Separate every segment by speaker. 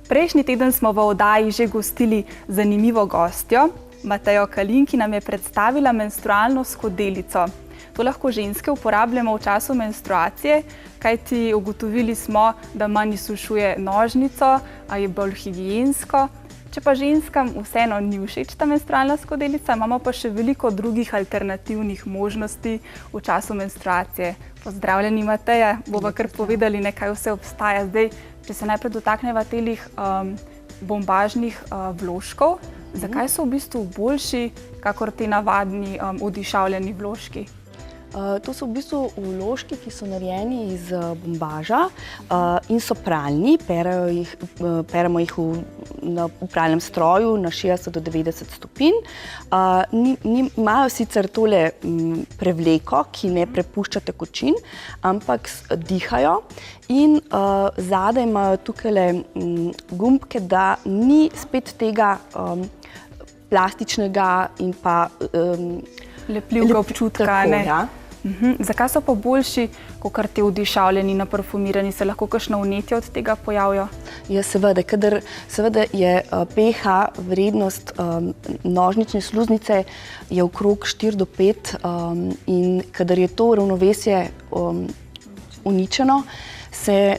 Speaker 1: Prejšnji teden smo v oddaji že gostili zanimivo gostjo. Matejo Kalin, ki nam je predstavila menstrualno skodelico. To lahko ženske uporabljamo v času menstruacije, kajti ugotovili smo, da manj izsušuje nožnico, a je bolj higiensko. Če pa ženskam vseeno ni všeč ta menstrualna skodelica, imamo pa še veliko drugih alternativnih možnosti v času menstruacije. Pozdravljeni, Mateja, bova kar povedali, kaj vse obstaja. Zdaj, če se najprej dotakneva telih bombažnih vložkov, zakaj so v bistvu boljši, kakor te navadni odišavljeni vložki?
Speaker 2: To so v bistvu vložki, ki so narejeni iz bombaža in so pralni. Peremo jih na pralnem stroju na 60 do 90 stopinj. Imajo sicer tole prevleko, ki ne prepušča tekočin, ampak dihajo. In zadaj imajo tukaj gumbke, da ni spet tega plastičnega in pa
Speaker 1: lepljivega občutka.
Speaker 2: Ja.
Speaker 1: Zakaj so pa boljši, kot te odišavljeni, naparfumirani? Se lahko kakšna vnetja od tega pojavijo?
Speaker 2: Ja, seveda je pH vrednost nožnične sluznice je okrog 4 do 5 in kadar je to ravnovesje uničeno, se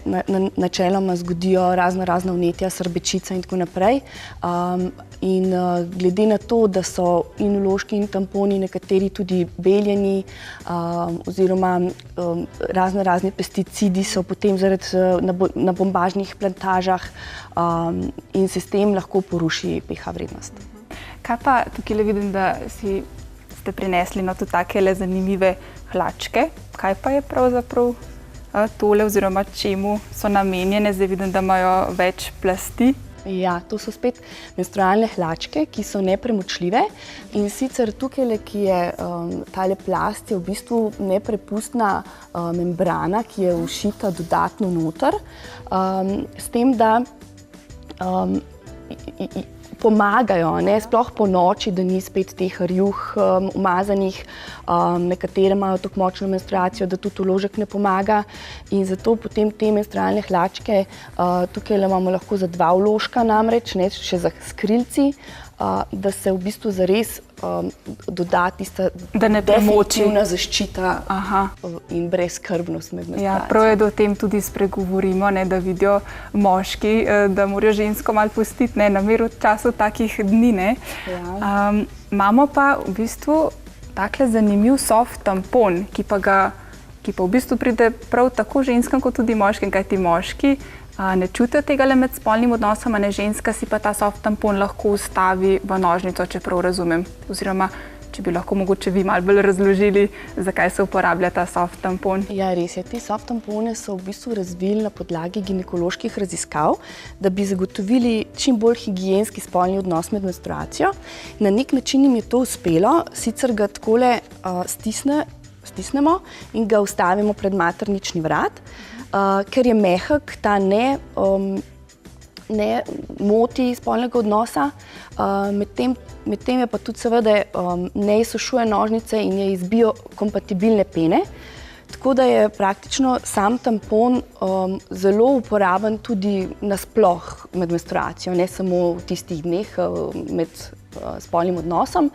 Speaker 2: načeloma zgodijo razna vnetja, srbečica in tako naprej. In glede na to, da so in vložki in tamponi nekateri tudi beljeni oziroma razni pesticidi so potem na bombažnih plantažah in se s tem lahko poruši pH vrednost.
Speaker 1: Kaj pa, tukaj vidim, da ste prinesli tudi takele zanimive hlačke. Kaj pa je pravzaprav tole oziroma čemu so namenjene? Zdaj vidim, da imajo več plasti.
Speaker 2: Ja, to so spet menstrualne hlačke, ki so nepremočljive in sicer tukaj, ki je tale plast, je v bistvu neprepustna membrana, ki je všita dodatno noter, s tem, da pomagajo, sploh po noči, da ni spet teh rjuh umazanih, nekatere imajo tako močno menstruacijo, da tudi vložek ne pomaga in zato potem te menstrualne hlačke, tukaj imamo lahko za 2 vložka namreč, še za skrilci, da se v bistvu zares doda tista definitivna zaščita in brezskrbnost med menstruacijo.
Speaker 1: Ja, prav je, da o tem tudi spregovorimo, da vidijo moški, da morajo žensko malo pustiti na miru v času takih dni. Imamo pa v bistvu takle zanimiv soft tampon, ki pa v bistvu pride prav tako ženskam kot tudi moškim, kajti moški ne čutijo tega le med spolnim odnosom, ženska si pa ta soft tampon lahko vstavi v nožnico, če prav razumem. Oziroma, če bi lahko mogoče vi malo bolj razložili, zakaj se uporablja ta soft tampon.
Speaker 2: Ja, res je. Te soft tampone so v bistvu razvili na podlagi ginekoloških raziskav, da bi zagotovili čim bolj higienski spolni odnos med menstruacijo. Na nek način jim je to uspelo, sicer ga takole stisnemo in ga vstavimo pred maternični vrat. Ker je mehek, ta ne moti spolnega odnosa, medtem je pa tudi seveda ne izsušuje nožnice in je iz biokompatibilne pene. Tako da je praktično sam tampon zelo uporaben tudi nasploh med menstruacijo, ne samo v tistih dneh med spolnim odnosom,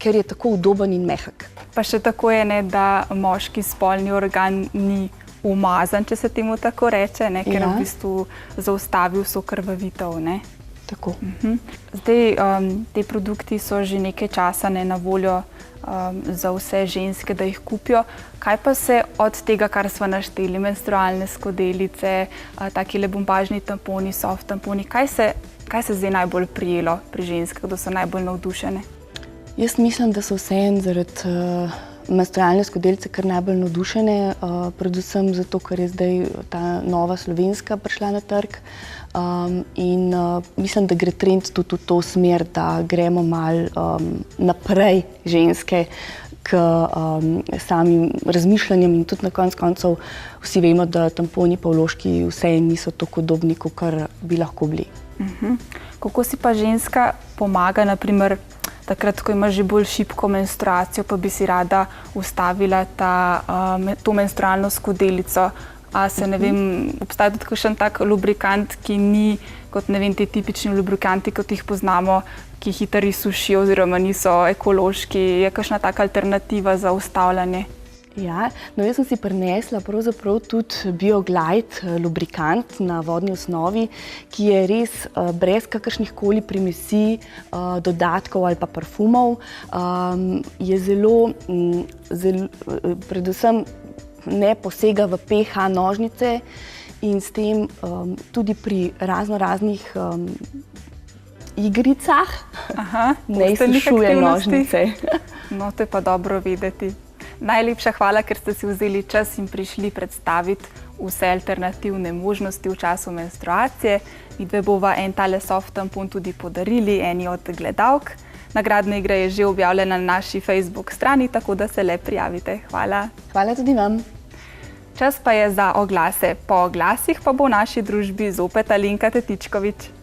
Speaker 2: ker je tako udoben in mehek.
Speaker 1: Pa še tako je, da moški spolni organ ni umazan, če se temu tako reče, ker v bistvu zaustavi vso krvavitev.
Speaker 2: Tako.
Speaker 1: Zdaj, te produkti so že nekaj časa na voljo za vse ženske, da jih kupijo. Kaj pa se od tega, kar smo našteli, menstrualne skodelice, takile bombažni tamponi, soft tamponi, kaj se zdaj najbolj prijelo pri ženskah, da so najbolj navdušene?
Speaker 2: Jaz mislim, da so vseeno zaradi menstrualne skodelice kar najbolj navdušene, predvsem zato, ker je zdaj ta nova slovenska prišla na trg in mislim, da gre trend tudi v to smer, da gremo malo naprej ženske k samim razmišljanjem in tudi na koncev vsi vemo, da tamponi pa vložki vseeno niso tako udobni, kot bi lahko bili.
Speaker 1: Kako si pa ženska pomaga, naprimer, takrat, ko ima že bolj šibko menstruacijo, pa bi si rada ustavila to menstrualno skodelico? A se, ne vem, obstaja tudi kakšen tak lubrikant, ki ni kot, ne vem, ti tipični lubrikanti, kot jih poznamo, ki hitro izsušijo oziroma niso ekološki. Je kakšna taka alternativa za ustavljanje?
Speaker 2: Ja, no jaz sem si prinesla pravzaprav tudi BioGlide lubrikant na vodni osnovi, ki je res brez kakršnih koli primesi, dodatkov ali pa parfumov. Je zelo, predvsem ne posega v pH nožnice in s tem tudi pri raznih igricah ne izsušuje nožnice.
Speaker 1: No, to je pa dobro vedeti. Najlepša hvala, ker ste si vzeli čas in prišli predstaviti vse alternativne možnosti v času menstruacije. Midve bova en tale soft tampon tudi podarili eni od gledalk. Nagradna igra je že objavljena na naši Facebook strani, tako da se le prijavite. Hvala.
Speaker 2: Hvala tudi vam.
Speaker 1: Čas pa je za oglase. Po oglasih pa bo v naši družbi zopet Alenka Tetičkovič.